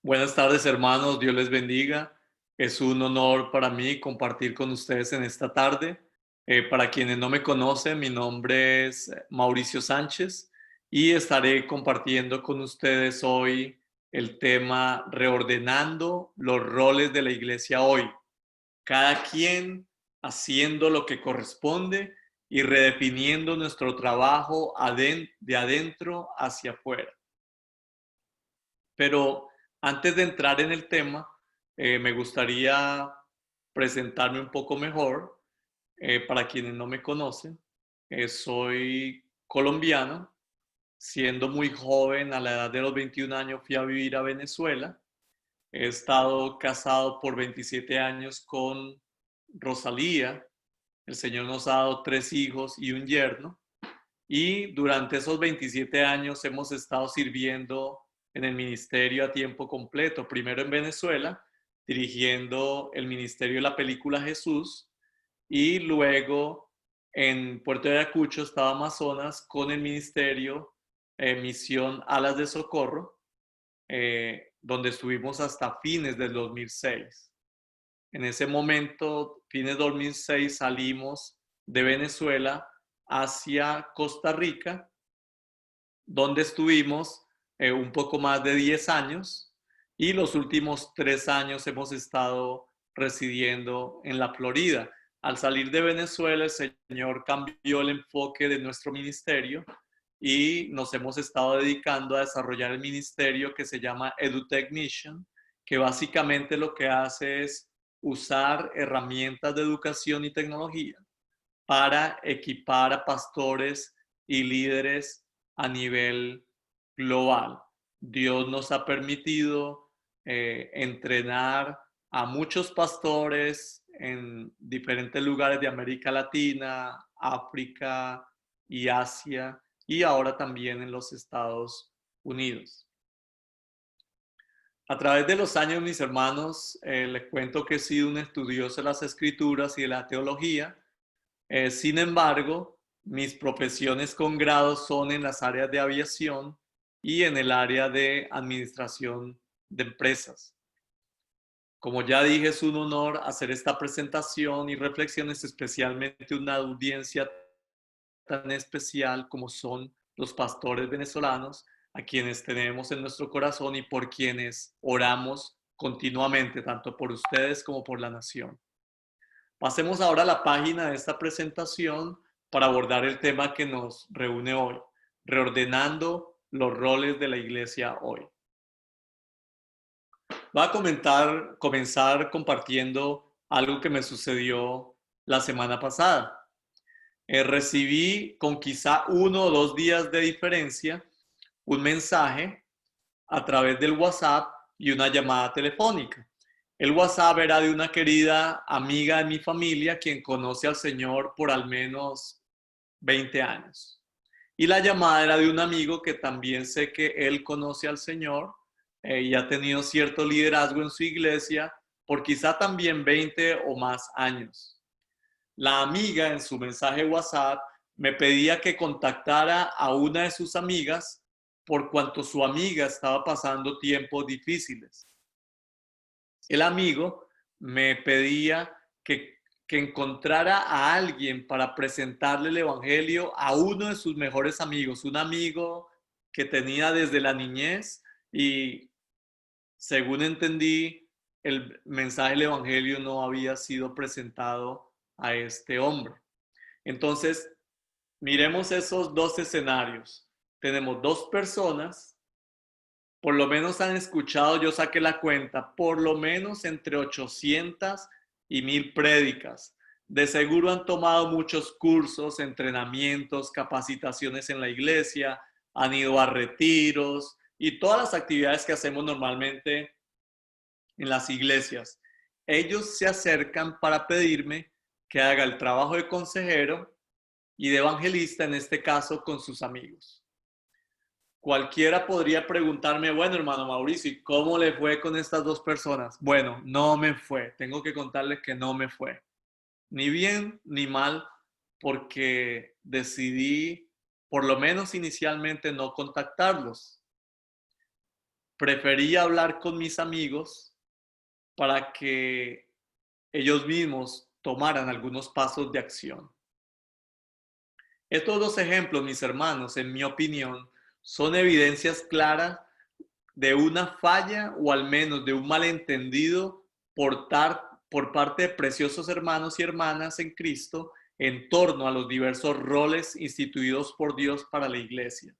Buenas tardes, hermanos. Dios les bendiga. Es un honor para mí compartir con ustedes en esta tarde. Para quienes no me conocen, mi nombre es Mauricio Sánchez y estaré compartiendo con ustedes hoy el tema reordenando los roles de la iglesia hoy. Cada quien haciendo lo que corresponde y redefiniendo nuestro trabajo de adentro hacia afuera. Pero antes de entrar en el tema, me gustaría presentarme un poco mejor. Para quienes no me conocen, soy colombiano. Siendo muy joven, a la edad de los 21 años, fui a vivir a Venezuela. He estado casado por 27 años con Rosalía. El Señor nos ha dado 3 hijos y un yerno. Y durante esos 27 años hemos estado sirviendo en el ministerio a tiempo completo, primero en Venezuela, dirigiendo el ministerio de la película Jesús, y luego en Puerto de Ayacucho, estado Amazonas, con el ministerio Misión Alas de Socorro, donde estuvimos hasta fines del 2006. En ese momento, fines de 2006, salimos de Venezuela hacia Costa Rica, donde estuvimos un poco más de 10 años, y los últimos 3 años hemos estado residiendo en la Florida. Al salir de Venezuela, el Señor cambió el enfoque de nuestro ministerio y nos hemos estado dedicando a desarrollar el ministerio que se llama EduTechnician, que básicamente lo que hace es usar herramientas de educación y tecnología para equipar a pastores y líderes a nivel global. Dios nos ha permitido entrenar a muchos pastores en diferentes lugares de América Latina, África y Asia, y ahora también en los Estados Unidos. A través de los años, mis hermanos, les cuento que he sido un estudioso de las escrituras y de la teología. Sin embargo, mis profesiones con grado son en las áreas de aviación y en el área de administración de empresas. Como ya dije, es un honor hacer esta presentación y reflexiones, especialmente una audiencia tan especial como son los pastores venezolanos, a quienes tenemos en nuestro corazón y por quienes oramos continuamente, tanto por ustedes como por la nación. Pasemos ahora a la página de esta presentación para abordar el tema que nos reúne hoy, reordenando los roles de la iglesia hoy. Voy a comenzar compartiendo algo que me sucedió la semana pasada. Recibí con quizá 1 o 2 días de diferencia un mensaje a través del WhatsApp y una llamada telefónica. El WhatsApp era de una querida amiga de mi familia, quien conoce al Señor por al menos 20 años. Y la llamada era de un amigo que también sé que él conoce al Señor y ha tenido cierto liderazgo en su iglesia por quizá también 20 o más años. La amiga en su mensaje WhatsApp me pedía que contactara a una de sus amigas por cuanto su amiga estaba pasando tiempos difíciles. El amigo me pedía que encontrara a alguien para presentarle el evangelio a uno de sus mejores amigos, un amigo que tenía desde la niñez, y según entendí, el mensaje del evangelio no había sido presentado a este hombre. Entonces, miremos esos 2 escenarios. Tenemos 2 personas. Por lo menos han escuchado, yo saqué la cuenta, por lo menos entre 800 y 1000 prédicas. De seguro han tomado muchos cursos, entrenamientos, capacitaciones en la iglesia, han ido a retiros y todas las actividades que hacemos normalmente en las iglesias. Ellos se acercan para pedirme que haga el trabajo de consejero y de evangelista, en este caso con sus amigos. Cualquiera podría preguntarme, bueno, hermano Mauricio, ¿y cómo le fue con estas 2 personas? Bueno, no me fue. Tengo que contarles que no me fue. Ni bien ni mal, porque decidí, por lo menos inicialmente, no contactarlos. preferí hablar con mis amigos para que ellos mismos tomaran algunos pasos de acción. Estos dos ejemplos, mis hermanos, en mi opinión, son evidencias claras de una falla o al menos de un malentendido por parte de preciosos hermanos y hermanas en Cristo en torno a los diversos roles instituidos por Dios para la iglesia.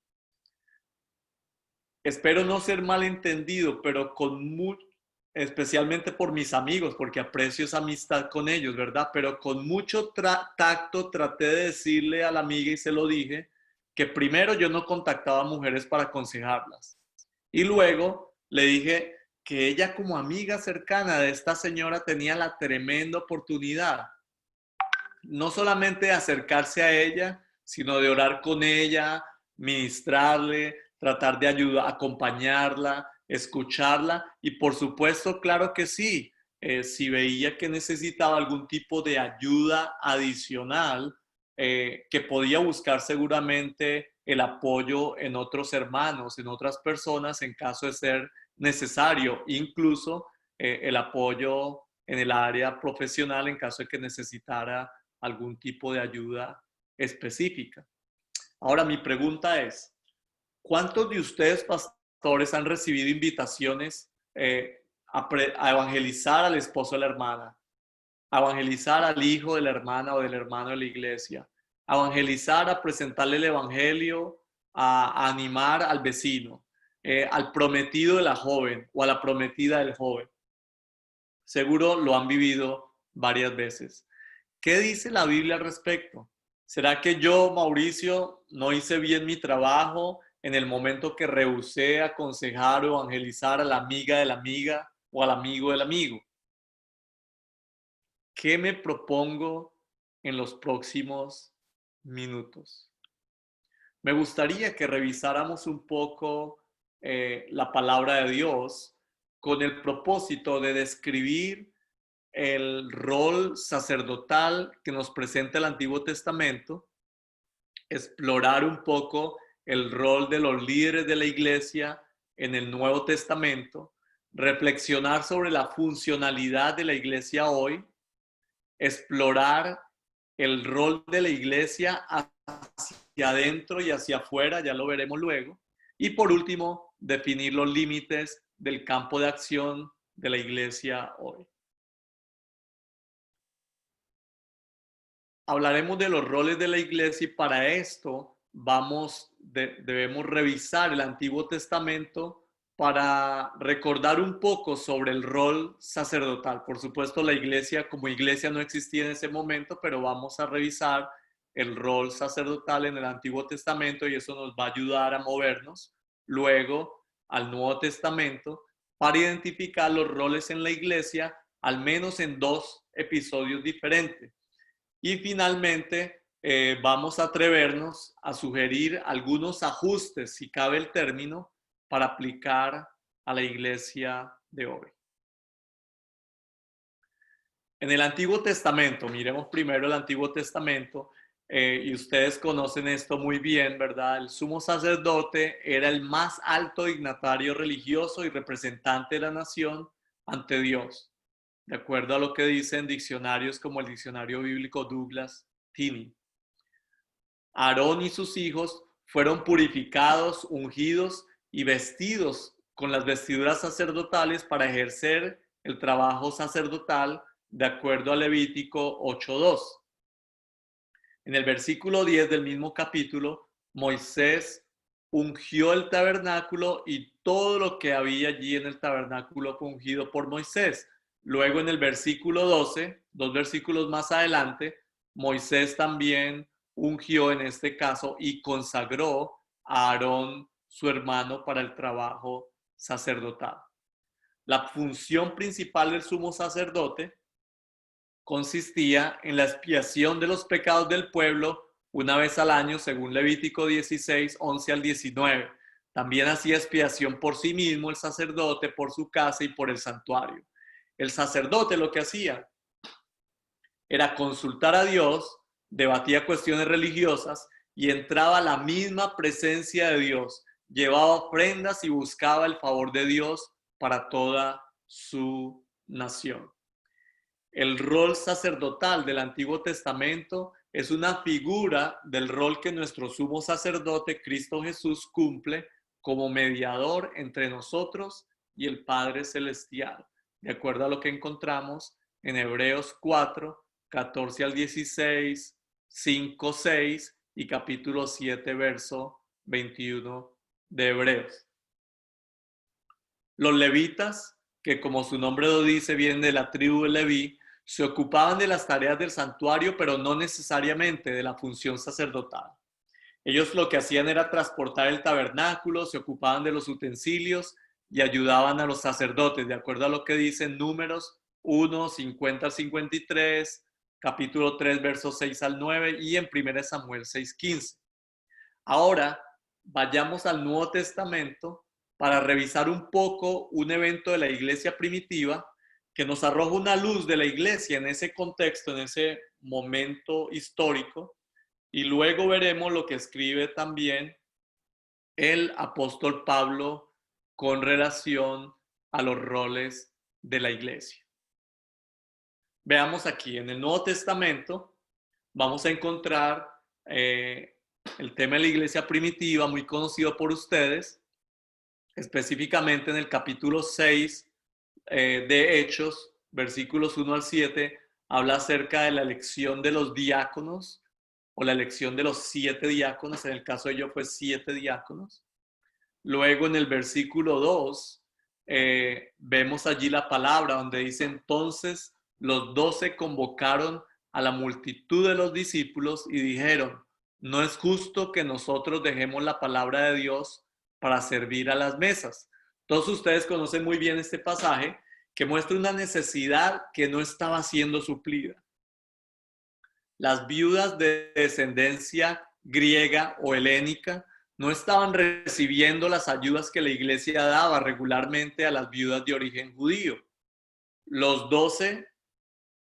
Espero no ser malentendido, pero especialmente por mis amigos, porque aprecio esa amistad con ellos, ¿verdad? Pero con mucho tacto traté de decirle a la amiga y se lo dije, que primero yo no contactaba a mujeres para aconsejarlas. Y luego le dije que ella como amiga cercana de esta señora tenía la tremenda oportunidad, no solamente de acercarse a ella, sino de orar con ella, ministrarle, tratar de ayudar, acompañarla, escucharla y por supuesto, claro que sí, si veía que necesitaba algún tipo de ayuda adicional, que podía buscar seguramente el apoyo en otros hermanos, en otras personas, en caso de ser necesario, incluso el apoyo en el área profesional en caso de que necesitara algún tipo de ayuda específica. Ahora, mi pregunta es, ¿cuántos de ustedes, pastores, han recibido invitaciones a evangelizar al esposo de la hermana, a evangelizar al hijo de la hermana o del hermano de la iglesia, a evangelizar, a presentarle el evangelio, a animar al vecino, al prometido de la joven o a la prometida del joven? Seguro lo han vivido varias veces. ¿Qué dice la Biblia al respecto? ¿Será que yo, Mauricio, no hice bien mi trabajo en el momento que rehusé aconsejar o evangelizar a la amiga de la amiga o al amigo del amigo? ¿Qué me propongo en los próximos minutos? Me gustaría que revisáramos un poco la palabra de Dios con el propósito de describir el rol sacerdotal que nos presenta el Antiguo Testamento, explorar un poco el rol de los líderes de la iglesia en el Nuevo Testamento, reflexionar sobre la funcionalidad de la iglesia hoy, explorar el rol de la iglesia hacia adentro y hacia afuera, ya lo veremos luego, y por último, definir los límites del campo de acción de la iglesia hoy. Hablaremos de los roles de la iglesia y para esto debemos revisar el Antiguo Testamento para recordar un poco sobre el rol sacerdotal. Por supuesto, la iglesia como iglesia no existía en ese momento, pero vamos a revisar el rol sacerdotal en el Antiguo Testamento y eso nos va a ayudar a movernos luego al Nuevo Testamento para identificar los roles en la iglesia, al menos en dos episodios diferentes. Y finalmente, vamos a atrevernos a sugerir algunos ajustes, si cabe el término, para aplicar a la iglesia de hoy. En el Antiguo Testamento, miremos primero el Antiguo Testamento, y ustedes conocen esto muy bien, ¿verdad? El sumo sacerdote era el más alto dignatario religioso y representante de la nación ante Dios, de acuerdo a lo que dicen diccionarios como el diccionario bíblico Douglas Tinney. Aarón y sus hijos fueron purificados, ungidos y vestidos con las vestiduras sacerdotales para ejercer el trabajo sacerdotal de acuerdo a Levítico 8:2. En el versículo 10 del mismo capítulo, Moisés ungió el tabernáculo y todo lo que había allí en el tabernáculo fue ungido por Moisés. Luego en el versículo 12, dos versículos más adelante, Moisés también ungió en este caso y consagró a Aarón, su hermano, para el trabajo sacerdotal. La función principal del sumo sacerdote consistía en la expiación de los pecados del pueblo una vez al año, según Levítico 16, 11 al 19. También hacía expiación por sí mismo el sacerdote, por su casa y por el santuario. El sacerdote lo que hacía era consultar a Dios, debatía cuestiones religiosas y entraba a la misma presencia de Dios, llevaba ofrendas y buscaba el favor de Dios para toda su nación. El rol sacerdotal del Antiguo Testamento es una figura del rol que nuestro sumo sacerdote, Cristo Jesús, cumple como mediador entre nosotros y el Padre Celestial, de acuerdo a lo que encontramos en Hebreos 4, 14 al 16, 5, 6 y capítulo 7, verso 21 de Hebreos. Los levitas, que como su nombre lo dice, vienen de la tribu de Leví, se ocupaban de las tareas del santuario, pero no necesariamente de la función sacerdotal. Ellos lo que hacían era transportar el tabernáculo, se ocupaban de los utensilios y ayudaban a los sacerdotes, de acuerdo a lo que dicen Números 1, 50 al 53, capítulo 3, versos 6 al 9 y en 1 Samuel 6, 15. Ahora, vayamos al Nuevo Testamento para revisar un poco un evento de la iglesia primitiva que nos arroja una luz de la iglesia en ese contexto, en ese momento histórico, y luego veremos lo que escribe también el apóstol Pablo con relación a los roles de la iglesia. Veamos aquí, en el Nuevo Testamento vamos a encontrar el tema de la iglesia primitiva, muy conocido por ustedes, específicamente en el capítulo 6 de Hechos, versículos 1 al 7, habla acerca de la elección de los diáconos o la elección de los 7 diáconos. En el caso de ellos fue 7 diáconos. Luego en el versículo 2 vemos allí la palabra donde dice: entonces los 12 convocaron a la multitud de los discípulos y dijeron: no es justo que nosotros dejemos la palabra de Dios para servir a las mesas. Todos ustedes conocen muy bien este pasaje que muestra una necesidad que no estaba siendo suplida. Las viudas de descendencia griega o helénica no estaban recibiendo las ayudas que la iglesia daba regularmente a las viudas de origen judío. Los 12,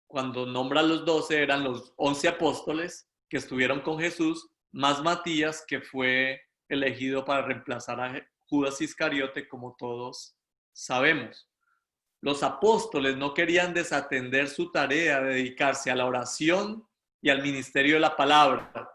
cuando nombra los 12, eran los 11 apóstoles que estuvieron con Jesús, más Matías, que fue elegido para reemplazar a Judas Iscariote, como todos sabemos. Los apóstoles no querían desatender su tarea de dedicarse a la oración y al ministerio de la palabra,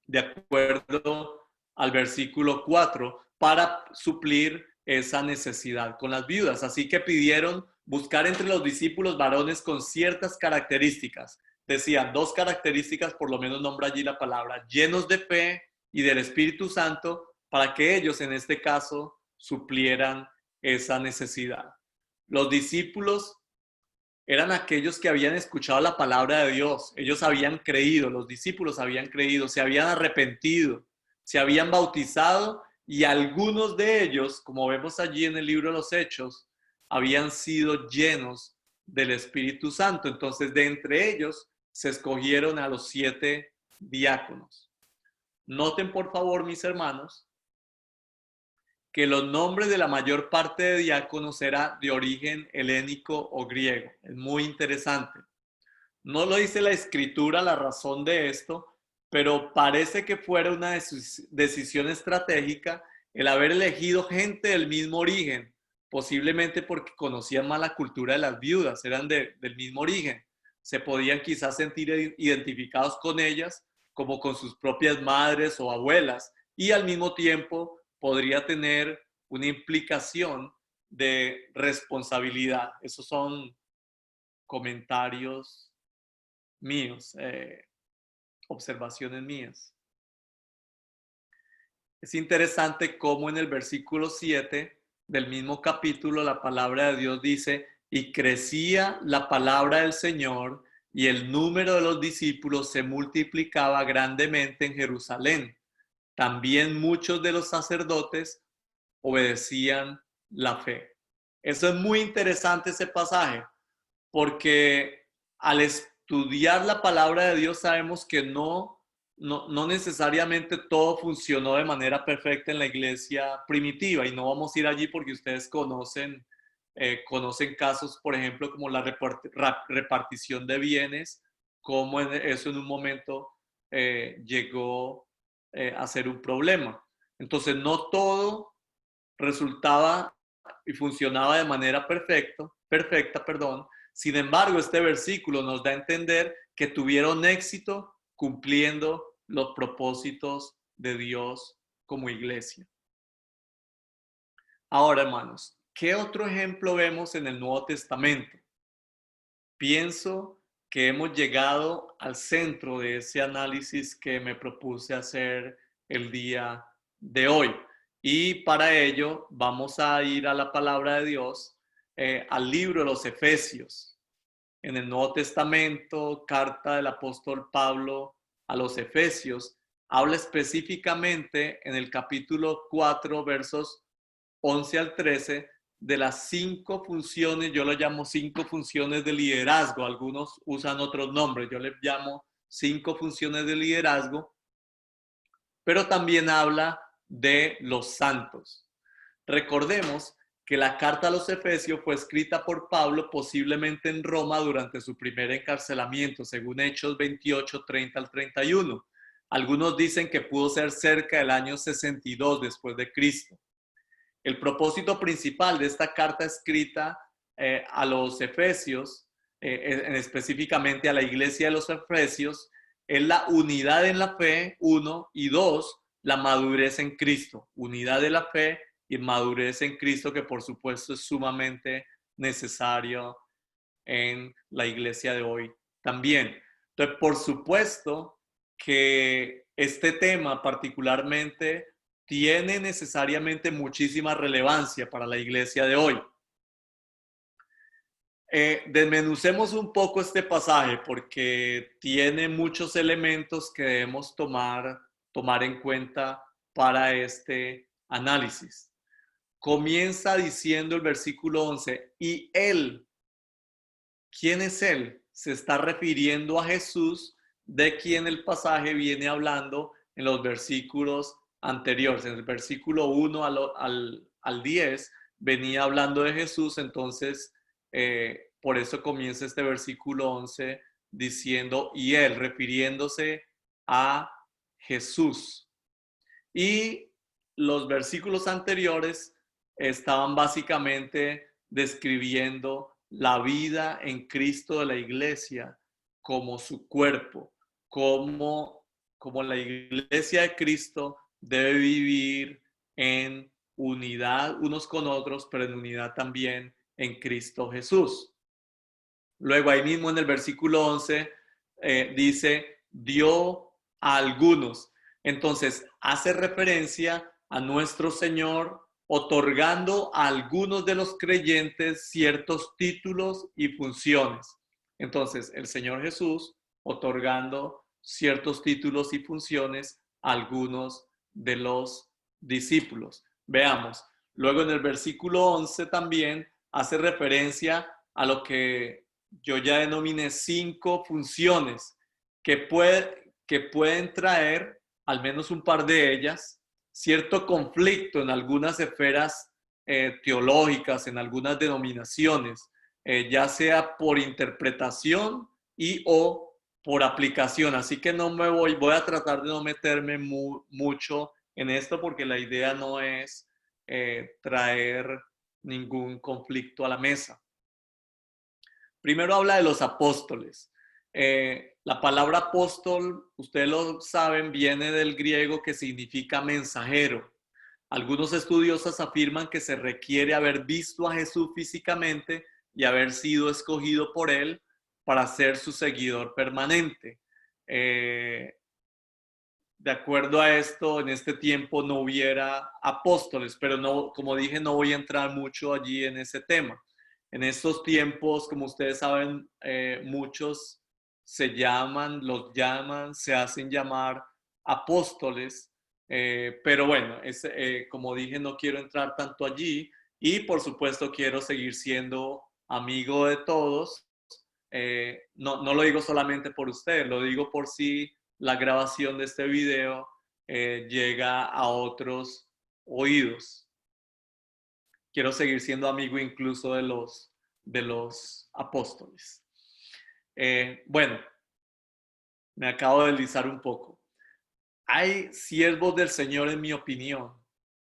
de acuerdo al versículo 4, para suplir esa necesidad con las viudas. Así que pidieron buscar entre los discípulos varones con ciertas características. Decían 2 características, por lo menos nombra allí la palabra, llenos de fe y del Espíritu Santo, para que ellos en este caso suplieran esa necesidad. Los discípulos eran aquellos que habían escuchado la palabra de Dios. Ellos habían creído, los discípulos habían creído, se habían arrepentido, se habían bautizado y algunos de ellos, como vemos allí en el libro de los Hechos, habían sido llenos del Espíritu Santo. Entonces, de entre ellos se escogieron a los 7 diáconos. Noten, por favor, mis hermanos, que los nombres de la mayor parte de diáconos era de origen helénico o griego. Es muy interesante. No lo dice la escritura la razón de esto, pero parece que fuera una decisión estratégica el haber elegido gente del mismo origen, posiblemente porque conocían más la cultura de las viudas, eran del mismo origen. Se podían quizás sentir identificados con ellas como con sus propias madres o abuelas, y al mismo tiempo podría tener una implicación de responsabilidad. Esos son comentarios míos, observaciones mías. Es interesante cómo en el versículo 7 del mismo capítulo la palabra de Dios dice: y crecía la palabra del Señor y el número de los discípulos se multiplicaba grandemente en Jerusalén. También muchos de los sacerdotes obedecían la fe. Eso es muy interesante, ese pasaje, porque al estudiar la palabra de Dios sabemos que no necesariamente todo funcionó de manera perfecta en la iglesia primitiva, y no vamos a ir allí porque ustedes conocen casos, por ejemplo, como la repartición de bienes, cómo eso en un momento llegó a ser un problema. Entonces, no todo resultaba y funcionaba de manera perfecta, perdón. Sin embargo, este versículo nos da a entender que tuvieron éxito cumpliendo los propósitos de Dios como iglesia. Ahora, hermanos, ¿qué otro ejemplo vemos en el Nuevo Testamento? Pienso que hemos llegado al centro de ese análisis que me propuse hacer el día de hoy. Y para ello vamos a ir a la palabra de Dios, al libro de los Efesios. En el Nuevo Testamento, carta del apóstol Pablo a los Efesios, habla específicamente en el capítulo 4, versos 11 al 13, de las 5 funciones, yo lo llamo 5 funciones de liderazgo, algunos usan otros nombres, yo les llamo 5 funciones de liderazgo, pero también habla de los santos. Recordemos que la carta a los Efesios fue escrita por Pablo posiblemente en Roma durante su primer encarcelamiento, según Hechos 28, 30 al 31. Algunos dicen que pudo ser cerca del año 62 después de Cristo. El propósito principal de esta carta escrita a los Efesios, específicamente a la iglesia de los Efesios, es la unidad en la fe, 1, y 2, la madurez en Cristo. Unidad de la fe y madurez en Cristo, que por supuesto es sumamente necesario en la iglesia de hoy también. Entonces, por supuesto que este tema particularmente tiene necesariamente muchísima relevancia para la iglesia de hoy. Desmenucemos un poco este pasaje porque tiene muchos elementos que debemos tomar en cuenta para este análisis. Comienza diciendo el versículo 11, y él, ¿quién es él? Se está refiriendo a Jesús, de quien el pasaje viene hablando en los versículos anteriores. En el versículo 1 al 10 venía hablando de Jesús, entonces por eso comienza este versículo 11 diciendo, y él, refiriéndose a Jesús. Y los versículos anteriores estaban básicamente describiendo la vida en Cristo de la iglesia como su cuerpo, como la iglesia de Cristo debe vivir en unidad unos con otros, pero en unidad también en Cristo Jesús. Luego ahí mismo en el versículo 11 dice, dio a algunos. Entonces hace referencia a nuestro Señor otorgando a algunos de los creyentes ciertos títulos y funciones. Entonces el Señor Jesús otorgando ciertos títulos y funciones a algunos de los discípulos. Veamos. Luego en el versículo 11 también hace referencia a lo que yo ya denominé 5 funciones que pueden traer, al menos un par de ellas, cierto conflicto en algunas esferas teológicas, en algunas denominaciones, ya sea por interpretación y o por aplicación. Así que voy a tratar de no meterme mucho en esto porque la idea no es traer ningún conflicto a la mesa. Primero habla de los apóstoles. La palabra apóstol, ustedes lo saben, viene del griego que significa mensajero. Algunos estudiosos afirman que se requiere haber visto a Jesús físicamente y haber sido escogido por él para ser su seguidor permanente. De acuerdo a esto, en este tiempo no hubiera apóstoles, pero no, como dije, no voy a entrar mucho allí en ese tema. En estos tiempos, como ustedes saben, muchos se hacen llamar apóstoles, pero bueno, como dije, no quiero entrar tanto allí y por supuesto quiero seguir siendo amigo de todos. No lo digo solamente por ustedes, lo digo por si la grabación de este video llega a otros oídos. Quiero seguir siendo amigo incluso de los apóstoles. Bueno, me acabo de deslizar un poco. Hay siervos del Señor, en mi opinión,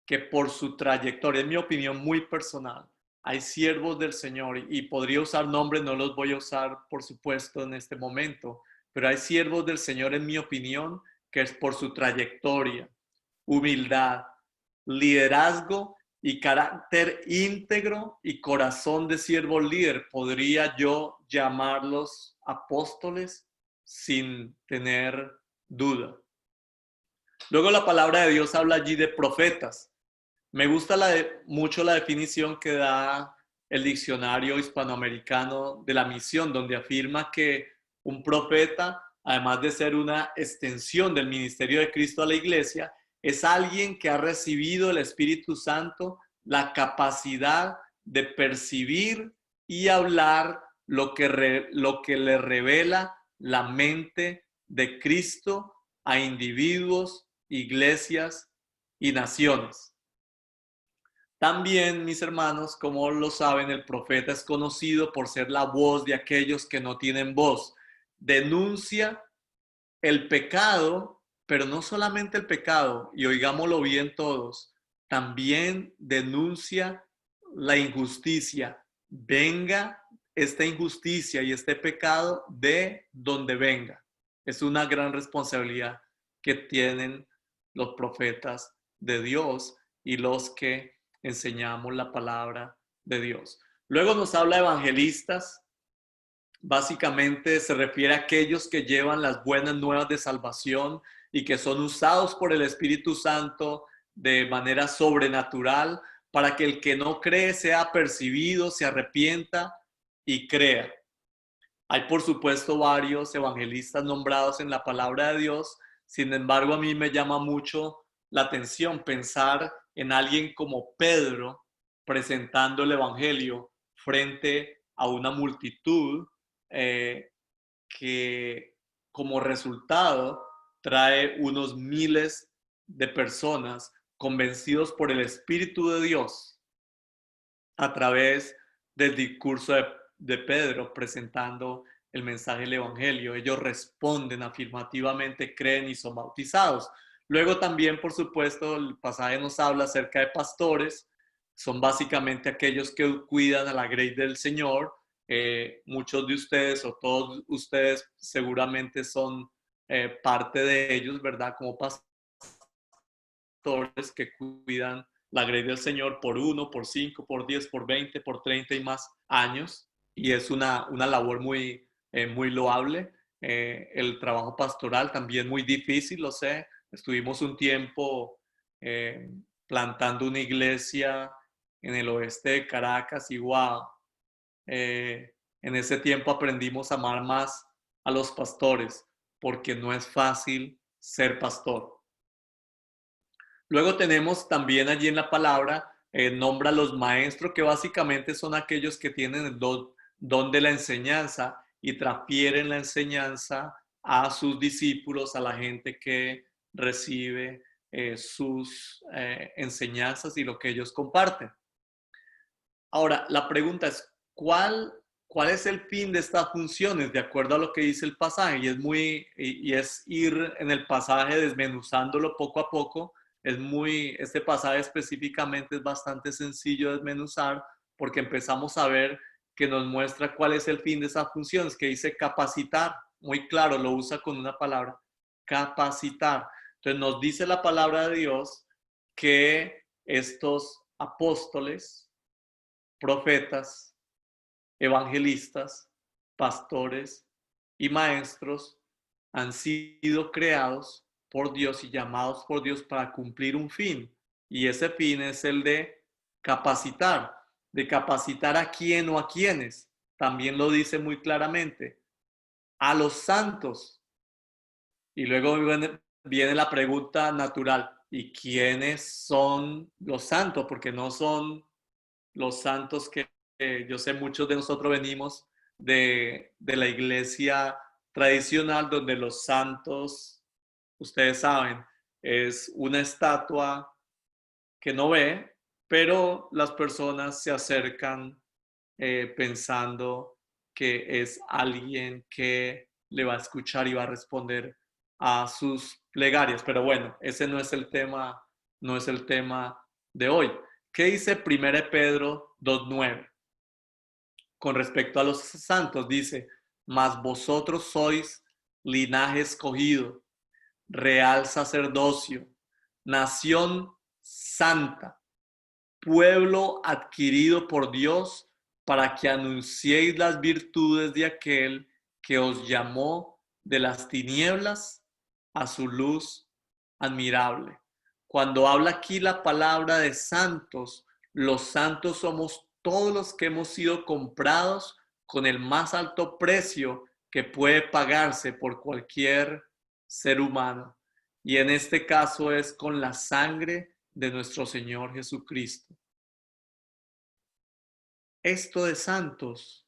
que por su trayectoria, en mi opinión muy personal, hay siervos del Señor y podría usar nombres, no los voy a usar, por supuesto, en este momento, pero hay siervos del Señor, en mi opinión, que es por su trayectoria, humildad, liderazgo y carácter íntegro y corazón de siervo líder, podría yo llamarlos apóstoles sin tener duda. Luego la palabra de Dios habla allí de profetas. Me gusta mucho la definición que da el diccionario hispanoamericano de la misión, donde afirma que un profeta, además de ser una extensión del ministerio de Cristo a la iglesia, es alguien que ha recibido el Espíritu Santo la capacidad de percibir y hablar lo que le revela la mente de Cristo a individuos, iglesias y naciones. También, mis hermanos, como lo saben, el profeta es conocido por ser la voz de aquellos que no tienen voz. Denuncia el pecado, pero no solamente el pecado, y oigámoslo bien todos, también denuncia la injusticia. Venga esta injusticia y este pecado de donde venga. Es una gran responsabilidad que tienen los profetas de Dios y los que enseñamos la palabra de Dios. Luego nos habla de evangelistas. Básicamente se refiere a aquellos que llevan las buenas nuevas de salvación y que son usados por el Espíritu Santo de manera sobrenatural para que el que no cree sea percibido, se arrepienta y crea. Hay, por supuesto, varios evangelistas nombrados en la palabra de Dios. Sin embargo, a mí me llama mucho la atención pensar en alguien como Pedro presentando el evangelio frente a una multitud que como resultado trae unos miles de personas convencidos por el Espíritu de Dios a través del discurso de Pedro presentando el mensaje del Evangelio. Ellos responden afirmativamente, creen y son bautizados. Luego también, por supuesto, el pasaje nos habla acerca de pastores. Son básicamente aquellos que cuidan a la grey del Señor. Muchos de ustedes o todos ustedes seguramente son parte de ellos, ¿verdad? Como pastores que cuidan la grey del Señor por 1, por 5, por 10, por 20, por 30 y más años. Y es una labor muy loable. El trabajo pastoral también muy difícil, lo sé. Estuvimos un tiempo plantando una iglesia en el oeste de Caracas y wow, en ese tiempo aprendimos a amar más a los pastores porque no es fácil ser pastor. Luego tenemos también allí en la palabra, nombra a los maestros, que básicamente son aquellos que tienen el don de la enseñanza y transfieren la enseñanza a sus discípulos, a la gente que recibe sus enseñanzas y lo que ellos comparten. Ahora, la pregunta es, ¿cuál es el fin de estas funciones? De acuerdo a lo que dice el pasaje, y es ir en el pasaje desmenuzándolo poco a poco. Este pasaje específicamente es bastante sencillo de desmenuzar porque empezamos a ver que nos muestra cuál es el fin de esas funciones, que dice capacitar, muy claro, lo usa con una palabra, capacitar. Entonces nos dice la palabra de Dios que estos apóstoles, profetas, evangelistas, pastores y maestros han sido creados por Dios y llamados por Dios para cumplir un fin. Y ese fin es el de capacitar. ¿De capacitar a quién o a quiénes? También lo dice muy claramente. A los santos. Y luego viene la pregunta natural. ¿Y quiénes son los santos? Porque no son los santos que yo sé muchos de nosotros venimos de la iglesia tradicional, donde los santos, ustedes saben, es una estatua que no ve, pero las personas se acercan pensando que es alguien que le va a escuchar y va a responder a sus plegarias. Pero bueno, ese no es el tema, no es el tema de hoy. ¿Qué dice 1 Pedro 2:9? Con respecto a los santos, dice, mas vosotros sois linaje escogido, real sacerdocio, nación santa, pueblo adquirido por Dios, para que anunciéis las virtudes de aquel que os llamó de las tinieblas a su luz admirable. Cuando habla aquí la palabra de santos, los santos somos todos los que hemos sido comprados con el más alto precio que puede pagarse por cualquier ser humano. Y en este caso es con la sangre de nuestro Señor Jesucristo. Esto de santos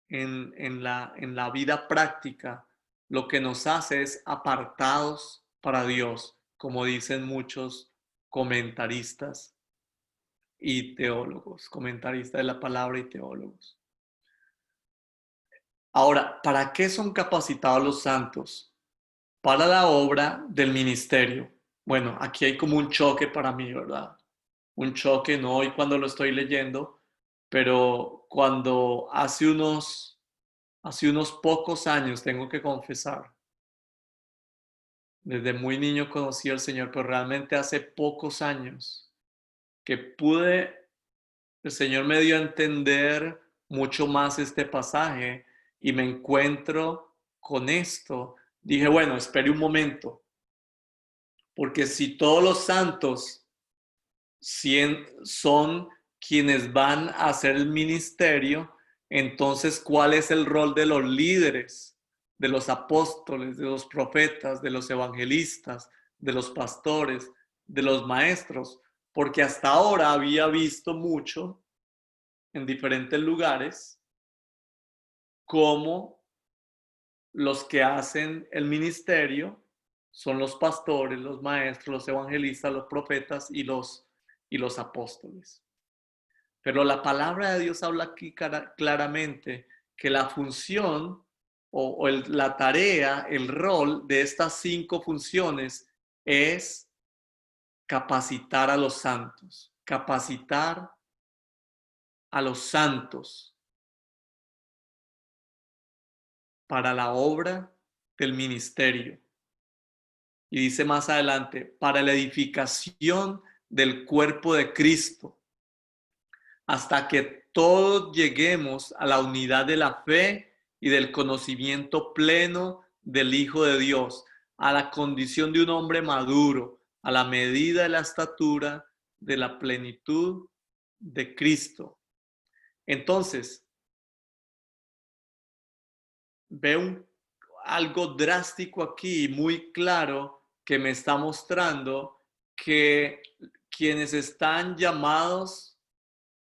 en la vida práctica lo que nos hace es apartados para Dios, como dicen muchos comentaristas y teólogos, comentaristas de la palabra y teólogos. Ahora, ¿para qué son capacitados los santos? Para la obra del ministerio. Bueno, aquí hay como un choque para mí, ¿verdad? Un choque, no hoy cuando lo estoy leyendo, pero cuando hace unos pocos años, tengo que confesar, desde muy niño conocí al Señor, pero realmente hace pocos años que el Señor me dio a entender mucho más este pasaje y me encuentro con esto. Dije, bueno, espere un momento, porque si todos los santos son quienes van a hacer el ministerio, entonces, ¿cuál es el rol de los líderes, de los apóstoles, de los profetas, de los evangelistas, de los pastores, de los maestros? Porque hasta ahora había visto mucho en diferentes lugares cómo los que hacen el ministerio son los pastores, los maestros, los evangelistas, los profetas y los apóstoles. Pero la palabra de Dios habla aquí claramente que la función la tarea, el rol de estas 5 funciones es capacitar a los santos, capacitar a los santos para la obra del ministerio. Y dice más adelante, para la edificación del cuerpo de Cristo, hasta que todos lleguemos a la unidad de la fe y del conocimiento pleno del Hijo de Dios, a la condición de un hombre maduro, a la medida de la estatura de la plenitud de Cristo. Entonces, veo algo drástico aquí, muy claro, que me está mostrando que quienes están llamados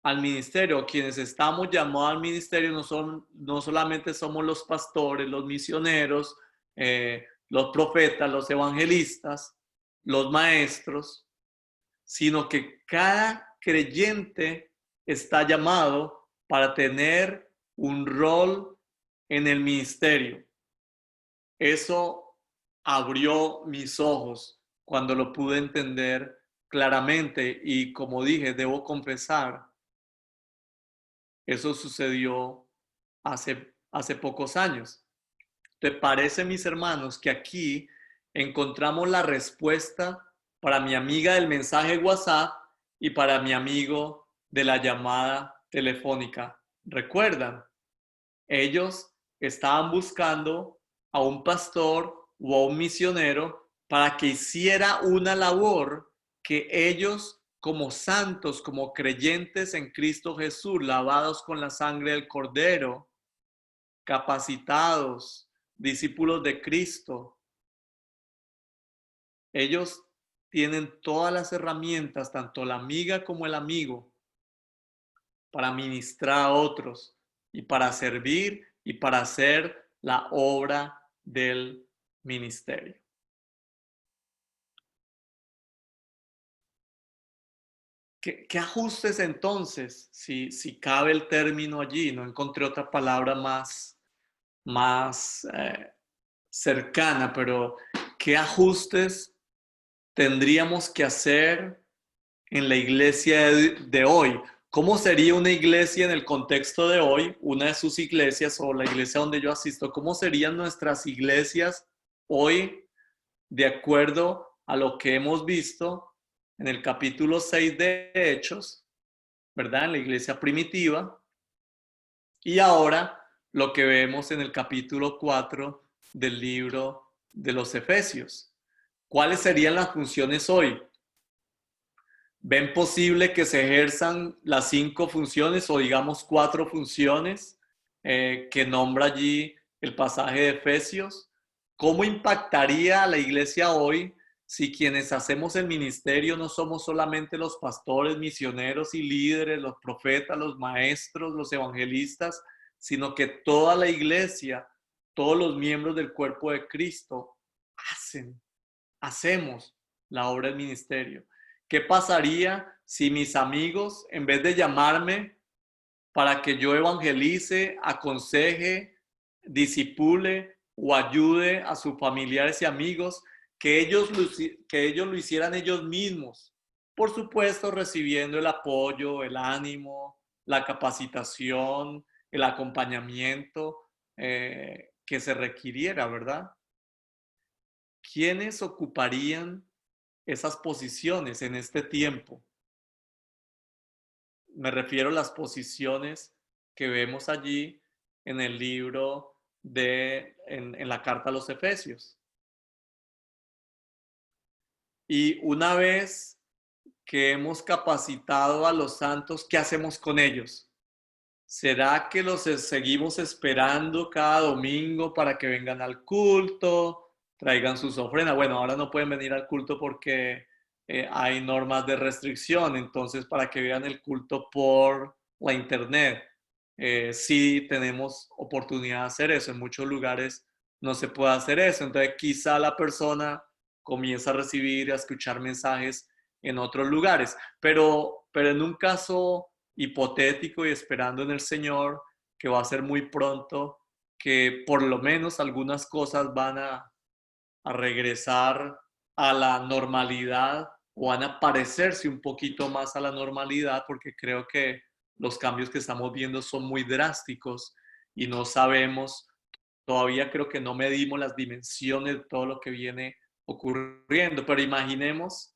al ministerio, quienes estamos llamados al ministerio no solamente somos los pastores, los misioneros, los profetas, los evangelistas, los maestros, sino que cada creyente está llamado para tener un rol en el ministerio. Eso abrió mis ojos cuando lo pude entender claramente y, como dije, debo confesar, eso sucedió hace pocos años. ¿Te parece, mis hermanos, que aquí encontramos la respuesta para mi amiga del mensaje WhatsApp y para mi amigo de la llamada telefónica? ¿Recuerdan? Ellos estaban buscando a un pastor o a un misionero para que hiciera una labor que ellos, como santos, como creyentes en Cristo Jesús, lavados con la sangre del Cordero, capacitados, discípulos de Cristo, ellos tienen todas las herramientas, tanto la amiga como el amigo, para ministrar a otros y para servir y para hacer la obra del ministerio. ¿Qué ajustes entonces? Si cabe el término allí, no encontré otra palabra más cercana, pero ¿qué ajustes tendríamos que hacer en la iglesia de hoy? ¿Cómo sería una iglesia en el contexto de hoy, una de sus iglesias o la iglesia donde yo asisto? ¿Cómo serían nuestras iglesias hoy de acuerdo a lo que hemos visto en el capítulo 6 de Hechos, ¿verdad? En la iglesia primitiva. Y ahora lo que vemos en el capítulo 4 del libro de los Efesios. ¿Cuáles serían las funciones hoy? ¿Ven posible que se ejerzan las 5 funciones o digamos 4 funciones que nombra allí el pasaje de Efesios? ¿Cómo impactaría a la iglesia hoy si quienes hacemos el ministerio no somos solamente los pastores, misioneros y líderes, los profetas, los maestros, los evangelistas, sino que toda la iglesia, todos los miembros del cuerpo de Cristo hacemos la obra del ministerio? ¿Qué pasaría si mis amigos, en vez de llamarme para que yo evangelice, aconseje, disipule o ayude a sus familiares y amigos, que ellos lo hicieran ellos mismos? Por supuesto, recibiendo el apoyo, el ánimo, la capacitación, el acompañamiento que se requiriera, ¿verdad? ¿Quiénes ocuparían esas posiciones en este tiempo? Me refiero a las posiciones que vemos allí en el libro en la carta a los Efesios. Y una vez que hemos capacitado a los santos, ¿qué hacemos con ellos? ¿Será que los seguimos esperando cada domingo para que vengan al culto, traigan sus ofrendas? Bueno, ahora no pueden venir al culto porque hay normas de restricción, entonces para que vean el culto por la internet. Sí tenemos oportunidad de hacer eso, en muchos lugares no se puede hacer eso, entonces quizá la persona comienza a recibir, a escuchar mensajes en otros lugares, pero en un caso hipotético y esperando en el Señor, que va a ser muy pronto, que por lo menos algunas cosas van a regresar a la normalidad o van a parecerse un poquito más a la normalidad, porque creo que los cambios que estamos viendo son muy drásticos y no sabemos, todavía creo que no medimos las dimensiones de todo lo que viene ocurriendo, pero imaginemos,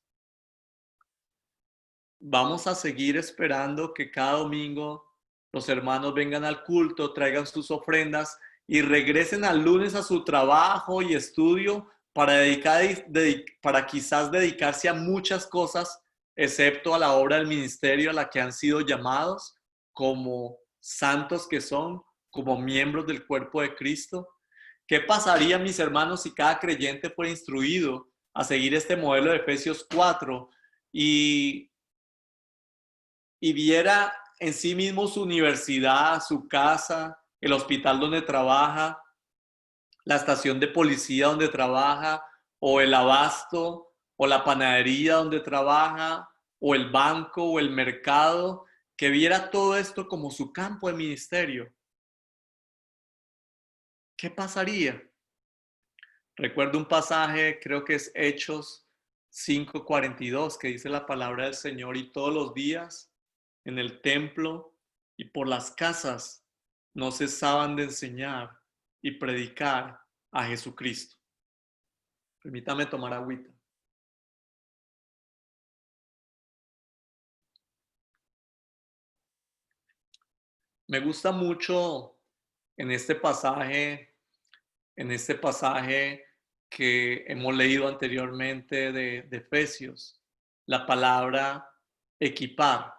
vamos a seguir esperando que cada domingo los hermanos vengan al culto, traigan sus ofrendas y regresen al lunes a su trabajo y estudio para quizás dedicarse a muchas cosas, excepto a la obra del ministerio a la que han sido llamados como santos que son, como miembros del cuerpo de Cristo. ¿Qué pasaría, mis hermanos, si cada creyente fuera instruido a seguir este modelo de Efesios 4 y viera en sí mismo su universidad, su casa, el hospital donde trabaja, la estación de policía donde trabaja, o el abasto, o la panadería donde trabaja, o el banco, o el mercado, que viera todo esto como su campo de ministerio? ¿Qué pasaría? Recuerdo un pasaje, creo que es Hechos 5:42, que dice la palabra del Señor: y todos los días en el templo y por las casas no cesaban de enseñar y predicar a Jesucristo. Permítame tomar agüita. Me gusta mucho en este pasaje, en este pasaje que hemos leído anteriormente de Efesios, la palabra equipar,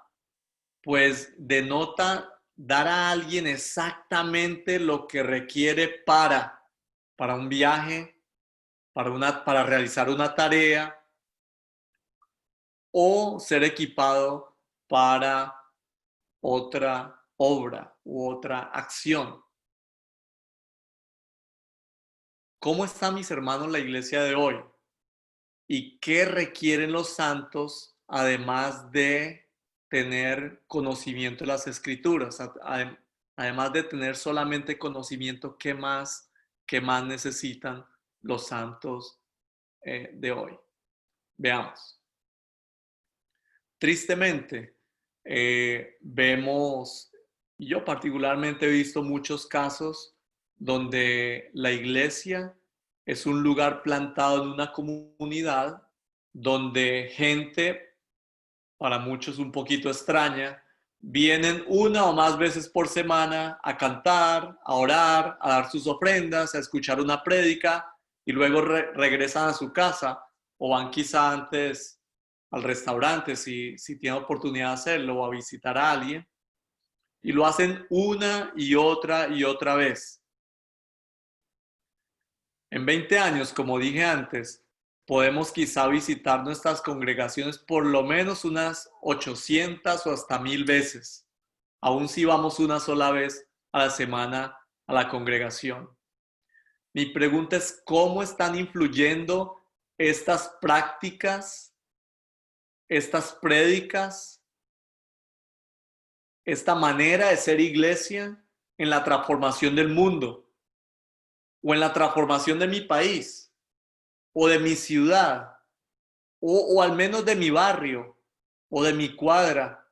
pues denota dar a alguien exactamente lo que requiere para un viaje, para realizar una tarea o ser equipado para otra obra u otra acción. ¿Cómo está, mis hermanos, la iglesia de hoy? ¿Y qué requieren los santos además de tener conocimiento de las escrituras? Además de tener solamente conocimiento, ¿qué más que más necesitan los santos de hoy. Veamos. Tristemente, vemos, y yo particularmente he visto muchos casos donde la iglesia es un lugar plantado en una comunidad donde gente, para muchos un poquito extraña, vienen una o más veces por semana a cantar, a orar, a dar sus ofrendas, a escuchar una prédica y luego regresan a su casa o van quizá antes al restaurante si tienen oportunidad de hacerlo o a visitar a alguien y lo hacen una y otra vez. En 20 años, como dije antes, podemos quizá visitar nuestras congregaciones por lo menos unas 800 o hasta 1000 veces, aun si vamos una sola vez a la semana a la congregación. Mi pregunta es, ¿cómo están influyendo estas prácticas, estas prédicas, esta manera de ser iglesia en la transformación del mundo o en la transformación de mi país o de mi ciudad? O al menos de mi barrio, o de mi cuadra,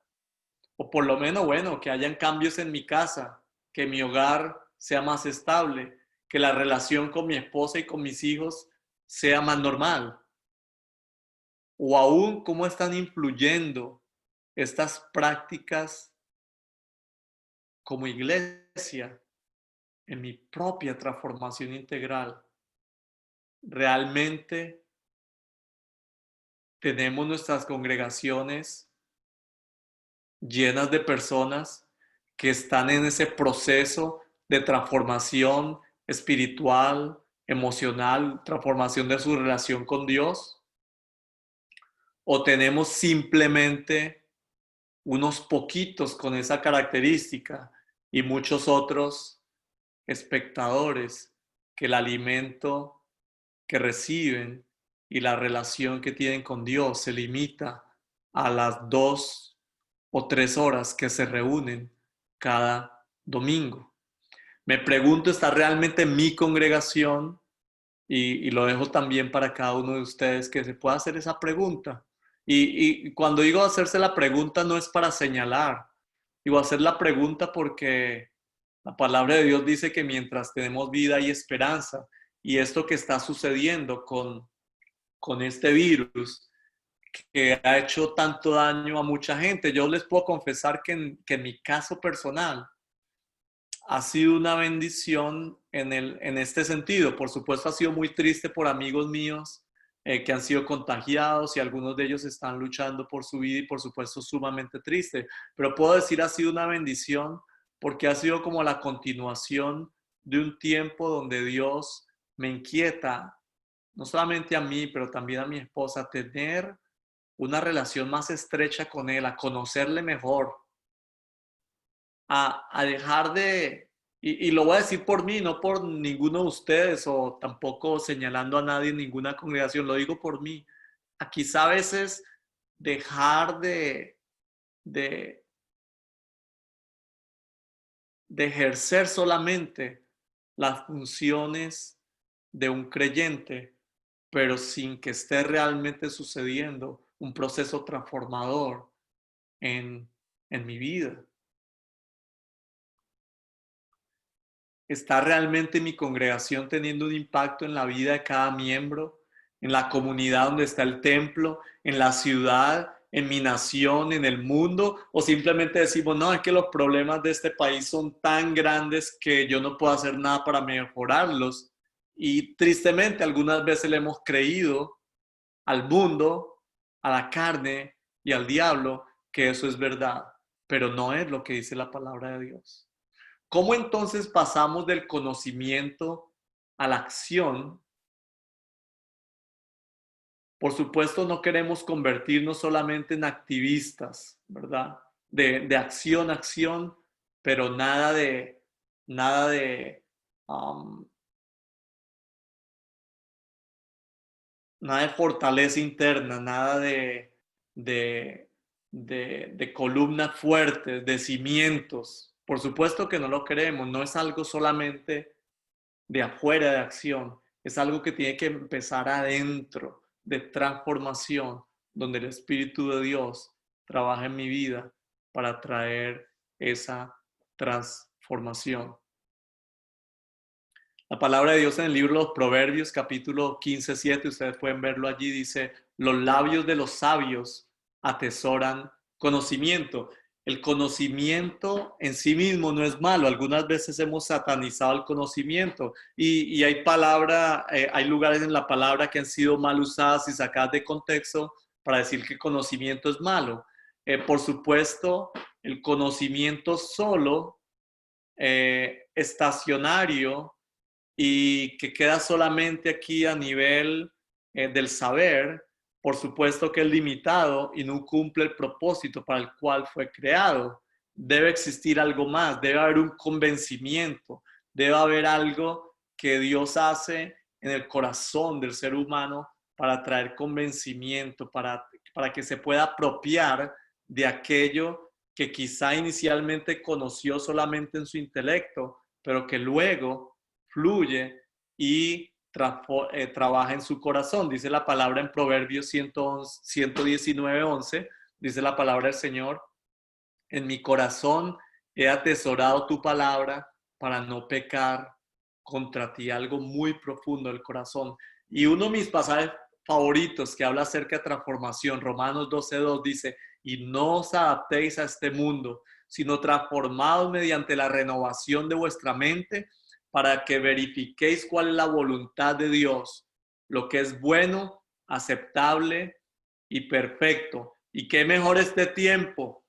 o por lo menos, bueno, que hayan cambios en mi casa, que mi hogar sea más estable, que la relación con mi esposa y con mis hijos sea más normal. O aún cómo están influyendo estas prácticas como iglesia en mi propia transformación integral. Realmente tenemos nuestras congregaciones llenas de personas que están en ese proceso de transformación espiritual, emocional, transformación de su relación con Dios, o tenemos simplemente unos poquitos con esa característica y muchos otros espectadores que el alimento que reciben y la relación que tienen con Dios se limita a las 2 o 3 horas que se reúnen cada domingo. Me pregunto, ¿está realmente mi congregación? Y lo dejo también para cada uno de ustedes que se pueda hacer esa pregunta. Y cuando digo hacerse la pregunta no es para señalar, digo hacer la pregunta porque la palabra de Dios dice que mientras tenemos vida y esperanza, y esto que está sucediendo con este virus, que ha hecho tanto daño a mucha gente. Yo les puedo confesar que en mi caso personal ha sido una bendición en este sentido. Por supuesto, ha sido muy triste por amigos míos que han sido contagiados y algunos de ellos están luchando por su vida y por supuesto sumamente triste. Pero puedo decir ha sido una bendición porque ha sido como la continuación de un tiempo donde Dios me inquieta, no solamente a mí, pero también a mi esposa, tener una relación más estrecha con Él, a conocerle mejor, a dejar de, y lo voy a decir por mí, no por ninguno de ustedes o tampoco señalando a nadie en ninguna congregación, lo digo por mí, a quizá a veces dejar de, de ejercer solamente las funciones de un creyente, pero sin que esté realmente sucediendo un proceso transformador en, en mi vida. ¿Está realmente mi congregación teniendo un impacto en la vida de cada miembro, en la comunidad donde está el templo, en la ciudad, en mi nación, en el mundo? ¿O simplemente decimos, no, es que los problemas de este país son tan grandes que yo no puedo hacer nada para mejorarlos? Y tristemente algunas veces le hemos creído al mundo, a la carne y al diablo que eso es verdad, pero no es lo que dice la palabra de Dios. ¿Cómo entonces pasamos del conocimiento a la acción? Por supuesto, no queremos convertirnos solamente en activistas, ¿verdad? De acción a acción, pero nada de, um, nada de fortaleza interna, nada de columnas fuertes, de cimientos. Por supuesto que no lo queremos, no es algo solamente de afuera de acción, es algo que tiene que empezar adentro, de transformación, donde el Espíritu de Dios trabaja en mi vida para traer esa transformación. La palabra de Dios en el libro de los Proverbios, capítulo 15:7, ustedes pueden verlo allí, dice, los labios de los sabios atesoran conocimiento. El conocimiento en sí mismo no es malo. Algunas veces hemos satanizado el conocimiento y hay hay lugares en la palabra que han sido mal usadas y sacadas de contexto para decir que conocimiento es malo. Por supuesto, el conocimiento solo, estacionario, y que queda solamente aquí a nivel del saber, por supuesto que es limitado y no cumple el propósito para el cual fue creado. Debe existir algo más, debe haber un convencimiento, debe haber algo que Dios hace en el corazón del ser humano para traer convencimiento, para que se pueda apropiar de aquello que quizá inicialmente conoció solamente en su intelecto, pero que luego fluye y trabaja en su corazón. Dice la palabra en Proverbios 119:11, dice la palabra del Señor, en mi corazón he atesorado tu palabra para no pecar contra ti, algo muy profundo del corazón. Y uno de mis pasajes favoritos que habla acerca de transformación, Romanos 12:2 dice, y no os adaptéis a este mundo, sino transformados mediante la renovación de vuestra mente para que verifiquéis cuál es la voluntad de Dios, lo que es bueno, aceptable y perfecto. Y qué mejor este tiempo.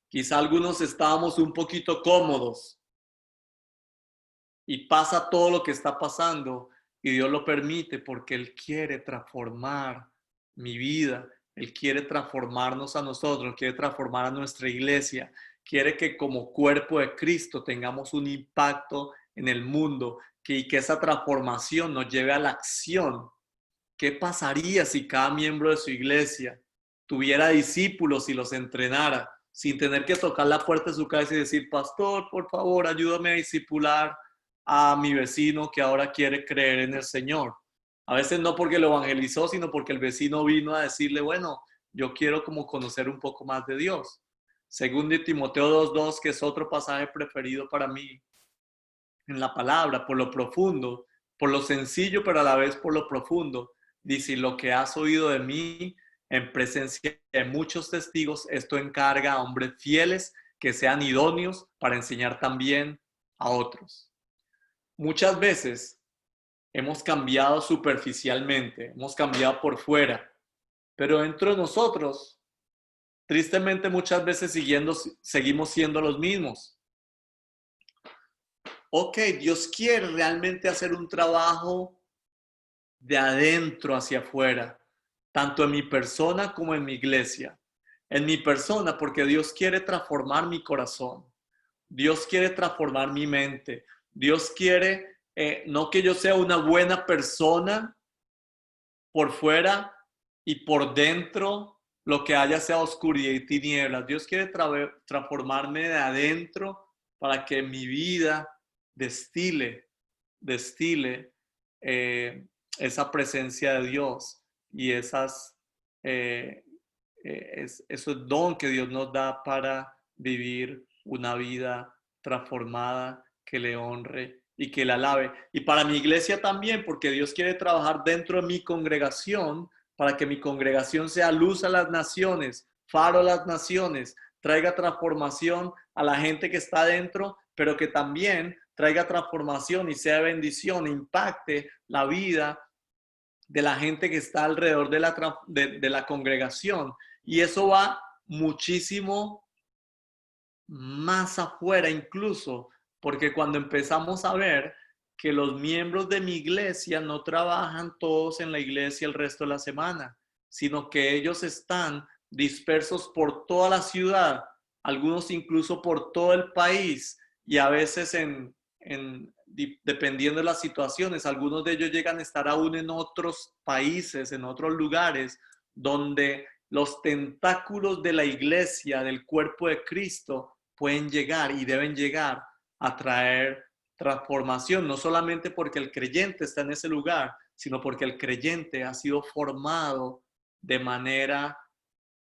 Quizá algunos estábamos un poquito cómodos y pasa todo lo que está pasando y Dios lo permite porque Él quiere transformar mi vida, Él quiere transformarnos a nosotros, quiere transformar a nuestra iglesia, quiere que como cuerpo de Cristo tengamos un impacto en el mundo y que esa transformación nos lleve a la acción. ¿Qué pasaría si cada miembro de su iglesia tuviera discípulos y los entrenara sin tener que tocar la puerta de su casa y decir, pastor, por favor, ayúdame a discipular a mi vecino que ahora quiere creer en el Señor? A veces no porque lo evangelizó, sino porque el vecino vino a decirle, bueno, yo quiero como conocer un poco más de Dios. Según de Timoteo 2:2, que es otro pasaje preferido para mí en la palabra, por lo profundo, por lo sencillo, pero a la vez por lo profundo. Dice, lo que has oído de mí en presencia de muchos testigos, esto encarga a hombres fieles que sean idóneos para enseñar también a otros. Muchas veces hemos cambiado superficialmente, hemos cambiado por fuera, pero dentro de nosotros, tristemente muchas veces seguimos siendo los mismos. Ok, Dios quiere realmente hacer un trabajo de adentro hacia afuera, tanto en mi persona como en mi iglesia. En mi persona, porque Dios quiere transformar mi corazón. Dios quiere transformar mi mente. Dios quiere, no que yo sea una buena persona por fuera y por dentro lo que haya sea oscuridad y tinieblas. Dios quiere transformarme de adentro para que mi vida destile esa presencia de Dios y eh, ese don que Dios nos da para vivir una vida transformada que le honre y que la alabe. Y para mi iglesia también, porque Dios quiere trabajar dentro de mi congregación para que mi congregación sea luz a las naciones, faro a las naciones, traiga transformación a la gente que está dentro, pero que también traiga transformación y sea bendición, impacte la vida de la gente que está alrededor de la congregación. Y eso va muchísimo más afuera incluso, porque cuando empezamos a ver que los miembros de mi iglesia no trabajan todos en la iglesia el resto de la semana, sino que ellos están dispersos por toda la ciudad, algunos incluso por todo el país y a veces dependiendo de las situaciones, algunos de ellos llegan a estar aún en otros países, en otros lugares, donde los tentáculos de la iglesia, del cuerpo de Cristo, pueden llegar y deben llegar a traer transformación, no solamente porque el creyente está en ese lugar, sino porque el creyente ha sido formado de manera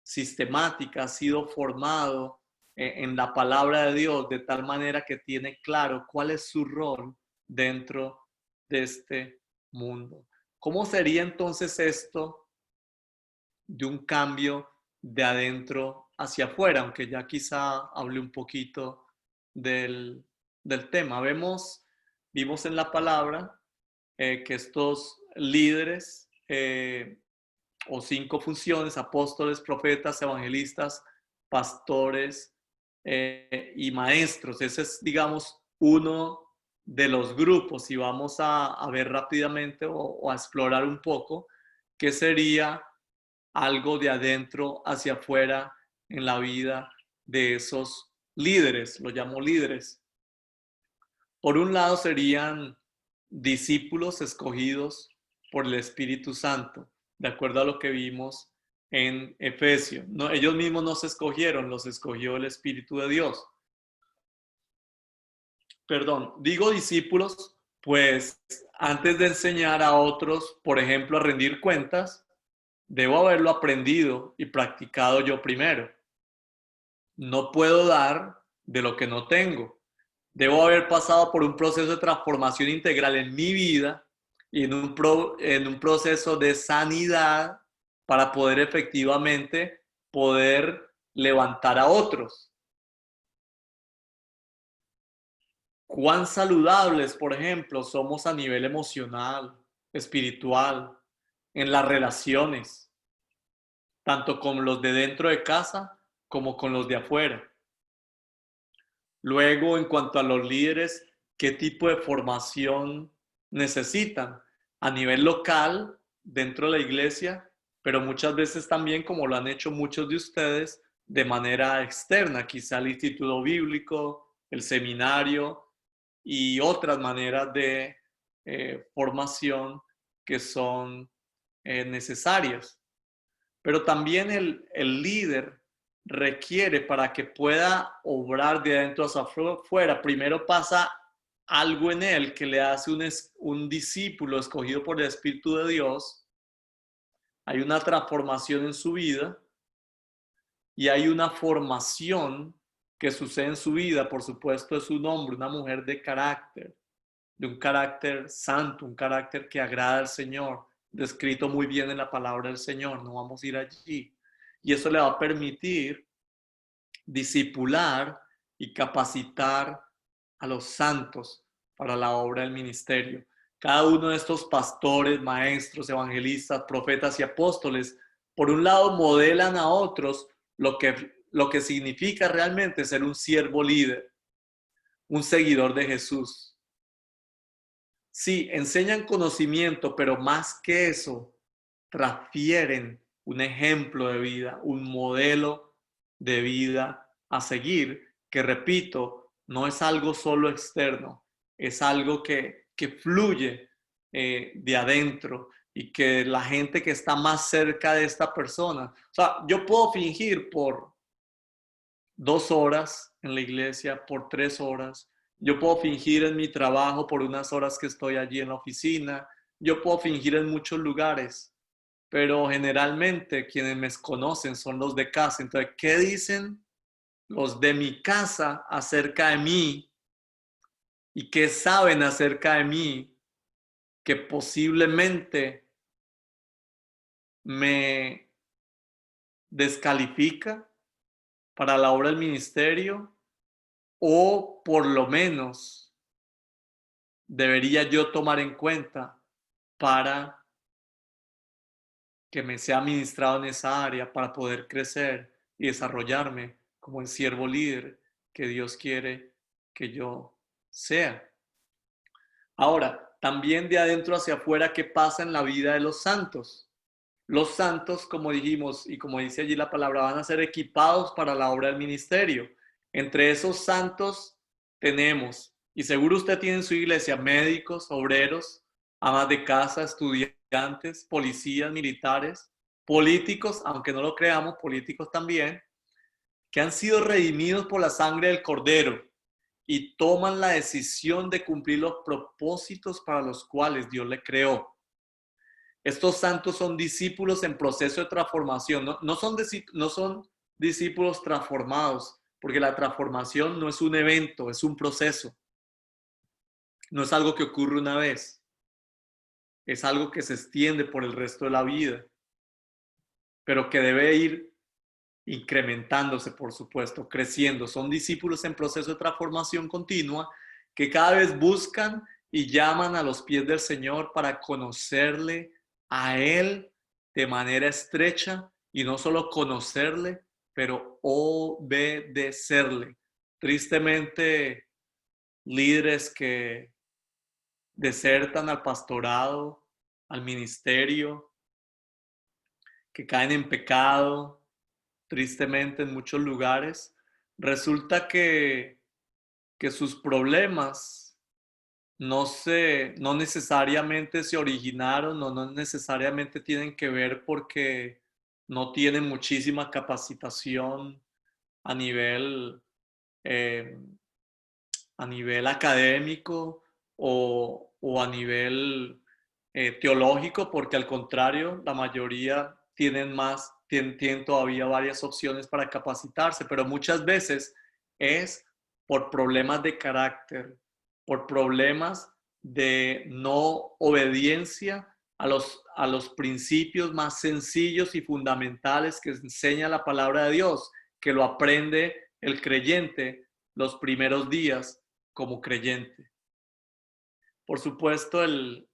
sistemática, ha sido formado en la palabra de Dios de tal manera que tiene claro cuál es su rol dentro de este mundo. ¿Cómo sería entonces esto de un cambio de adentro hacia afuera? Aunque ya quizá hablé un poquito del tema. Vimos en la palabra que estos líderes o 5 funciones: apóstoles, profetas, evangelistas, pastores y maestros. Ese es, digamos, uno de los grupos, y vamos a ver rápidamente o a explorar un poco qué sería algo de adentro hacia afuera en la vida de esos líderes. Lo llamo líderes. Por un lado serían discípulos escogidos por el Espíritu Santo, de acuerdo a lo que vimos en Efesios. No, ellos mismos no se escogieron, los escogió el Espíritu de Dios. Perdón, digo discípulos, pues antes de enseñar a otros, por ejemplo, a rendir cuentas, debo haberlo aprendido y practicado yo primero. No puedo dar de lo que no tengo. Debo haber pasado por un proceso de transformación integral en mi vida y en un proceso de sanidad para poder efectivamente poder levantar a otros. Cuán saludables, por ejemplo, somos a nivel emocional, espiritual, en las relaciones, tanto con los de dentro de casa como con los de afuera. Luego, en cuanto a los líderes, ¿qué tipo de formación necesitan? A nivel local, dentro de la iglesia, pero muchas veces también, como lo han hecho muchos de ustedes, de manera externa, quizá el instituto bíblico, el seminario y otras maneras de formación que son necesarias. Pero también el líder requiere, para que pueda obrar de adentro hacia afuera, primero pasa algo en él que le hace un discípulo escogido por el Espíritu de Dios. Hay una transformación en su vida y hay una formación que sucede en su vida. Por supuesto, es un hombre, una mujer de un carácter santo, un carácter que agrada al Señor, descrito muy bien en la palabra del Señor. No vamos a ir allí. Y eso le va a permitir discipular y capacitar a los santos para la obra del ministerio. Cada uno de estos pastores, maestros, evangelistas, profetas y apóstoles, por un lado, modelan a otros lo que significa realmente ser un siervo líder, un seguidor de Jesús. Sí, enseñan conocimiento, pero más que eso, transfieren un ejemplo de vida, un modelo de vida a seguir, que repito, no es algo solo externo, es algo que fluye de adentro, y que la gente que está más cerca de esta persona, o sea, yo puedo fingir por 2 horas en la iglesia, por 3 horas. Yo puedo fingir en mi trabajo por unas horas que estoy allí en la oficina. Yo puedo fingir en muchos lugares, pero generalmente quienes me conocen son los de casa. Entonces, ¿qué dicen los de mi casa acerca de mí? ¿Y qué saben acerca de mí que posiblemente me descalifica para la obra del ministerio? O por lo menos debería yo tomar en cuenta para que me sea administrado en esa área, para poder crecer y desarrollarme como el siervo líder que Dios quiere que yo sea. Ahora, también de adentro hacia afuera, ¿qué pasa en la vida de los santos? Los santos, como dijimos y como dice allí la palabra, van a ser equipados para la obra del ministerio. Entre esos santos tenemos, y seguro usted tiene en su iglesia, médicos, obreros, amas de casa, estudiantes, policías, militares, políticos, aunque no lo creamos, políticos también, que han sido redimidos por la sangre del Cordero y toman la decisión de cumplir los propósitos para los cuales Dios le creó. Estos santos son discípulos en proceso de transformación, no son discípulos transformados, porque la transformación no es un evento, es un proceso. No es algo que ocurre una vez, es algo que se extiende por el resto de la vida, pero que debe ir incrementándose, por supuesto, creciendo. Son discípulos en proceso de transformación continua que cada vez buscan y llaman a los pies del Señor para conocerle a Él de manera estrecha y no solo conocerle, pero obedecerle. Tristemente, líderes que desertan al pastorado, al ministerio, que caen en pecado, tristemente en muchos lugares, resulta que sus problemas no necesariamente se originaron o no necesariamente tienen que ver porque no tienen muchísima capacitación a nivel, eh, a nivel académico o a nivel teológico, porque al contrario, la mayoría tienen todavía varias opciones para capacitarse, pero muchas veces es por problemas de carácter, por problemas de no obediencia a los principios más sencillos y fundamentales que enseña la palabra de Dios, que lo aprende el creyente los primeros días como creyente. Por supuesto, el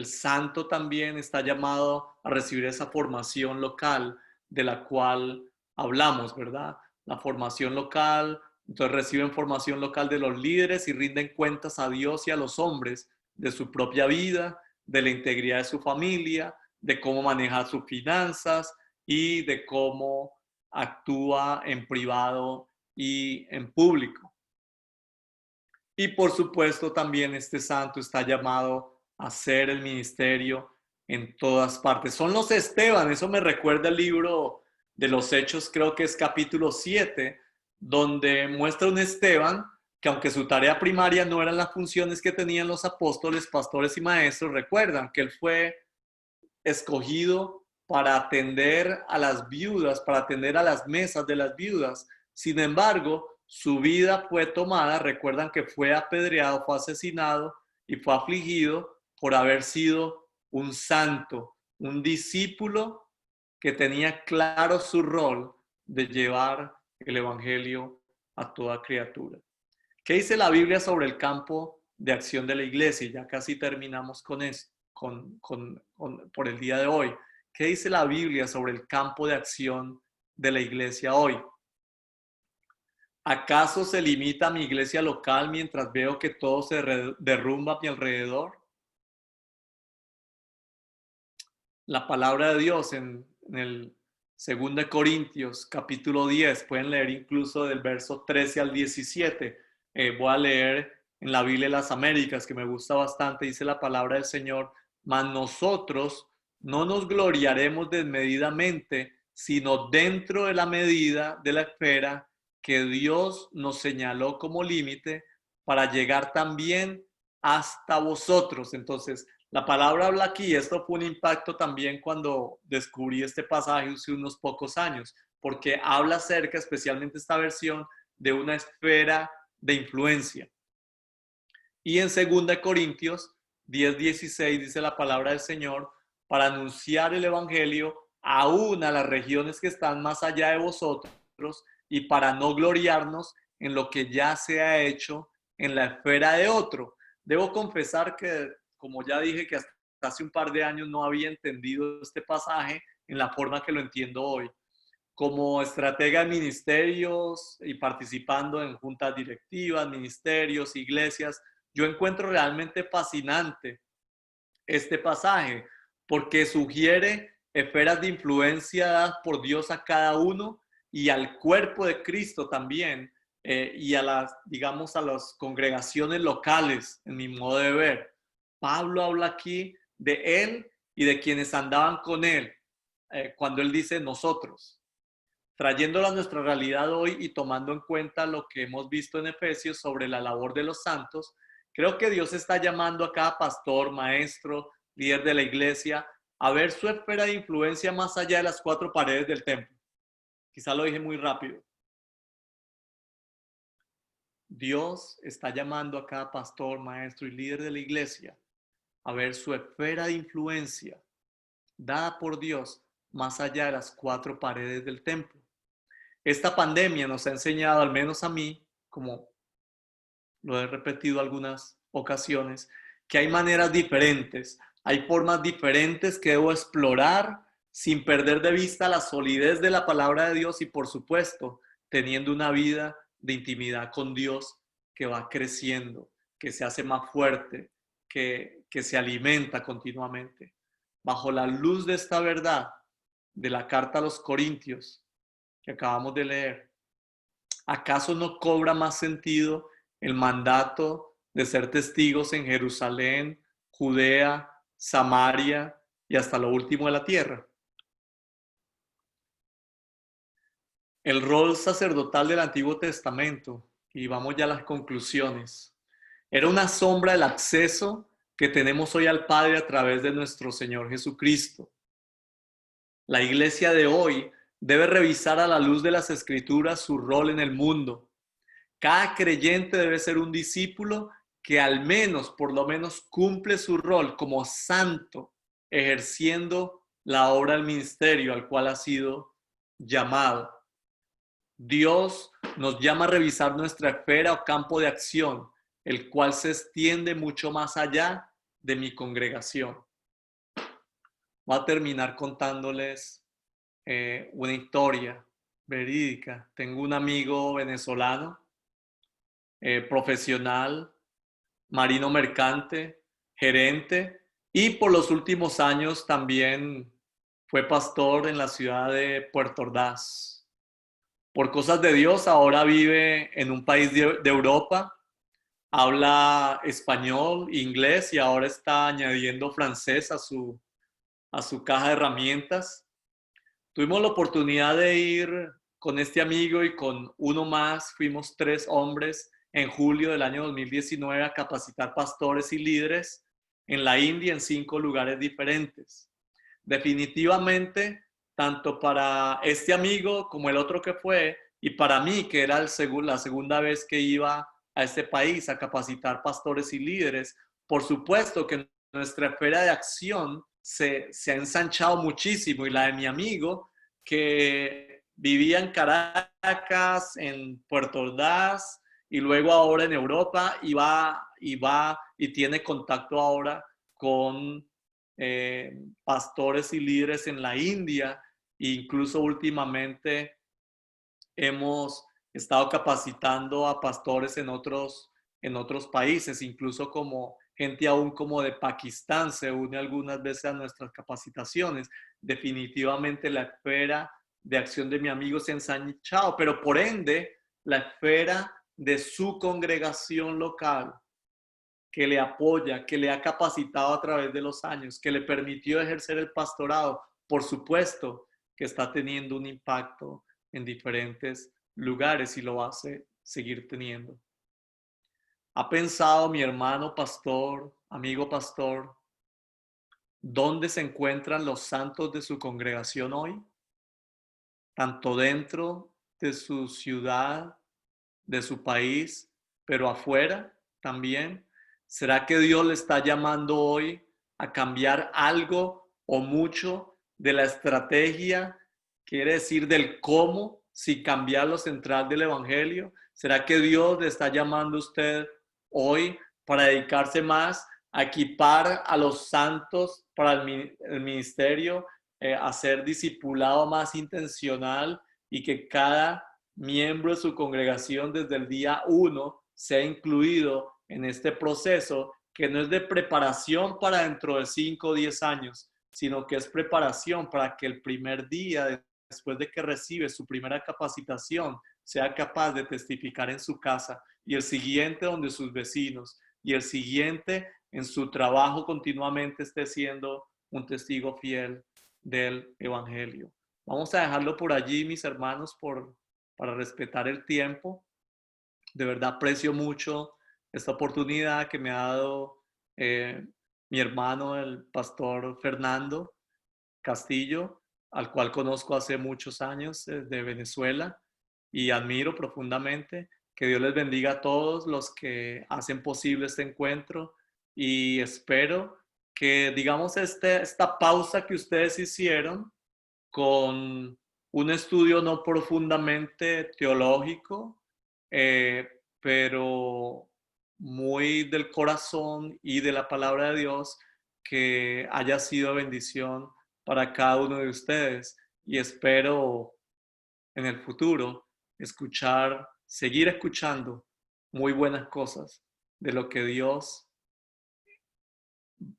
santo también está llamado a recibir esa formación local de la cual hablamos, ¿verdad? La formación local, entonces reciben formación local de los líderes y rinden cuentas a Dios y a los hombres de su propia vida, de la integridad de su familia, de cómo manejar sus finanzas y de cómo actúa en privado y en público. Y por supuesto también este santo está llamado a hacer el ministerio en todas partes. Son los Esteban, eso me recuerda el libro de los Hechos, creo que es capítulo 7, donde muestra un Esteban que aunque su tarea primaria no eran las funciones que tenían los apóstoles, pastores y maestros, recuerdan que él fue escogido para atender a las viudas, para atender a las mesas de las viudas. Sin embargo, su vida fue tomada, recuerdan que fue apedreado, fue asesinado y fue afligido por haber sido un santo, un discípulo que tenía claro su rol de llevar el evangelio a toda criatura. ¿Qué dice la Biblia sobre el campo de acción de la iglesia? Ya casi terminamos con esto, por el día de hoy. ¿Qué dice la Biblia sobre el campo de acción de la iglesia hoy? ¿Acaso se limita a mi iglesia local mientras veo que todo se derrumba a mi alrededor? La palabra de Dios en el 2 Corintios capítulo 10, pueden leer incluso del verso 13 al 17. Voy a leer en la Biblia de las Américas, que me gusta bastante, dice la palabra del Señor: mas nosotros no nos gloriaremos desmedidamente, sino dentro de la medida de la esfera que Dios nos señaló como límite para llegar también hasta vosotros. Entonces, la palabra habla aquí, esto fue un impacto también cuando descubrí este pasaje hace unos pocos años, porque habla acerca, especialmente esta versión, de una esfera de influencia. Y en 2 Corintios 10:16 dice la palabra del Señor: para anunciar el evangelio aún a las regiones que están más allá de vosotros y para no gloriarnos en lo que ya se ha hecho en la esfera de otro. Debo confesar que, como ya dije, que hasta hace un par de años no había entendido este pasaje en la forma que lo entiendo hoy. Como estratega de ministerios y participando en juntas directivas, ministerios, iglesias, yo encuentro realmente fascinante este pasaje porque sugiere esferas de influencia dadas por Dios a cada uno y al cuerpo de Cristo también, y a las, digamos, a las congregaciones locales, en mi modo de ver. Pablo habla aquí de él y de quienes andaban con él, cuando él dice nosotros. trayéndolo a nuestra realidad hoy y tomando en cuenta lo que hemos visto en Efesios sobre la labor de los santos, creo que Dios está llamando a cada pastor, maestro, líder de la iglesia a ver su esfera de influencia más allá de las cuatro paredes del templo. Quizá lo dije muy rápido. Dios está llamando a cada pastor, maestro y líder de la iglesia a ver su esfera de influencia dada por Dios más allá de las cuatro paredes del templo. Esta pandemia nos ha enseñado, al menos a mí, como lo he repetido algunas ocasiones, que hay maneras diferentes, hay formas diferentes que debo explorar sin perder de vista la solidez de la palabra de Dios y, por supuesto, teniendo una vida de intimidad con Dios que va creciendo, que se hace más fuerte, que se alimenta continuamente. Bajo la luz de esta verdad de la carta a los Corintios que acabamos de leer, ¿acaso no cobra más sentido el mandato de ser testigos en Jerusalén, Judea, Samaria y hasta lo último de la tierra? El rol sacerdotal del Antiguo Testamento, y vamos ya a las conclusiones, era una sombra del acceso que tenemos hoy al Padre a través de nuestro Señor Jesucristo. La iglesia de hoy debe revisar a la luz de las Escrituras su rol en el mundo. Cada creyente debe ser un discípulo que al menos, por lo menos, cumple su rol como santo, ejerciendo la obra del ministerio al cual ha sido llamado. Dios nos llama a revisar nuestra esfera o campo de acción, el cual se extiende mucho más allá de mi congregación. Voy a terminar contándoles una historia verídica. Tengo un amigo venezolano, profesional, marino mercante, gerente, y por los últimos años también fue pastor en la ciudad de Puerto Ordaz. Por cosas de Dios, ahora vive en un país de Europa, habla español, inglés y ahora está añadiendo francés a su caja de herramientas. Tuvimos la oportunidad de ir con este amigo y con uno más, fuimos 3 hombres en julio del año 2019 a capacitar pastores y líderes en la India en 5 lugares diferentes. Definitivamente, tanto para este amigo como el otro que fue, y para mí, que era la segunda vez que iba a este país a capacitar pastores y líderes, por supuesto que nuestra esfera de acción se ha ensanchado muchísimo, y la de mi amigo, que vivía en Caracas, en Puerto Ordaz, y luego ahora en Europa, y va y tiene contacto ahora con pastores y líderes en la India, e incluso últimamente hemos estado capacitando a pastores en otros países, incluso como gente aún como de Pakistán se une algunas veces a nuestras capacitaciones. Definitivamente la esfera de acción de mi amigo se ha ensanchado, pero por ende la esfera de su congregación local, que le apoya, que le ha capacitado a través de los años, que le permitió ejercer el pastorado, por supuesto que está teniendo un impacto en diferentes lugares y lo va a seguir teniendo. ¿Ha pensado mi hermano pastor, amigo pastor, dónde se encuentran los santos de su congregación hoy? Tanto dentro de su ciudad, de su país, pero afuera también. ¿Será que Dios le está llamando hoy a cambiar algo o mucho de la estrategia? Quiere decir del cómo, si cambiar lo central del evangelio. ¿Será que Dios le está llamando a usted hoy para dedicarse más a equipar a los santos para el ministerio, a ser discipulado más intencional, y que cada miembro de su congregación desde el día 1 sea incluido en este proceso, que no es de preparación para dentro de 5 o 10 años, sino que es preparación para que el primer día, después de que recibe su primera capacitación, sea capaz de testificar en su casa, y el siguiente donde sus vecinos, y el siguiente en su trabajo continuamente esté siendo un testigo fiel del evangelio? Vamos a dejarlo por allí, mis hermanos, para respetar el tiempo. De verdad aprecio mucho esta oportunidad que me ha dado mi hermano, el pastor Fernando Castillo, al cual conozco hace muchos años de Venezuela y admiro profundamente. Que Dios les bendiga a todos los que hacen posible este encuentro y espero que, digamos, esta pausa que ustedes hicieron con un estudio no profundamente teológico, pero muy del corazón y de la palabra de Dios, que haya sido bendición para cada uno de ustedes. Y espero en el futuro seguir escuchando muy buenas cosas de lo que Dios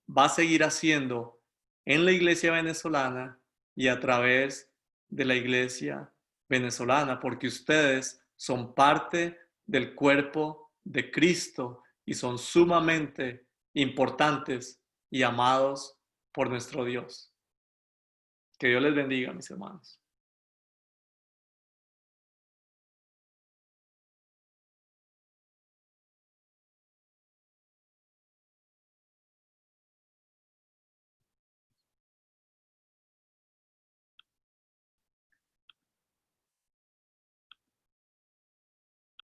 va a seguir haciendo en la iglesia venezolana y a través de la iglesia venezolana, porque ustedes son parte del cuerpo de Cristo y son sumamente importantes y amados por nuestro Dios. Que Dios les bendiga, mis hermanos.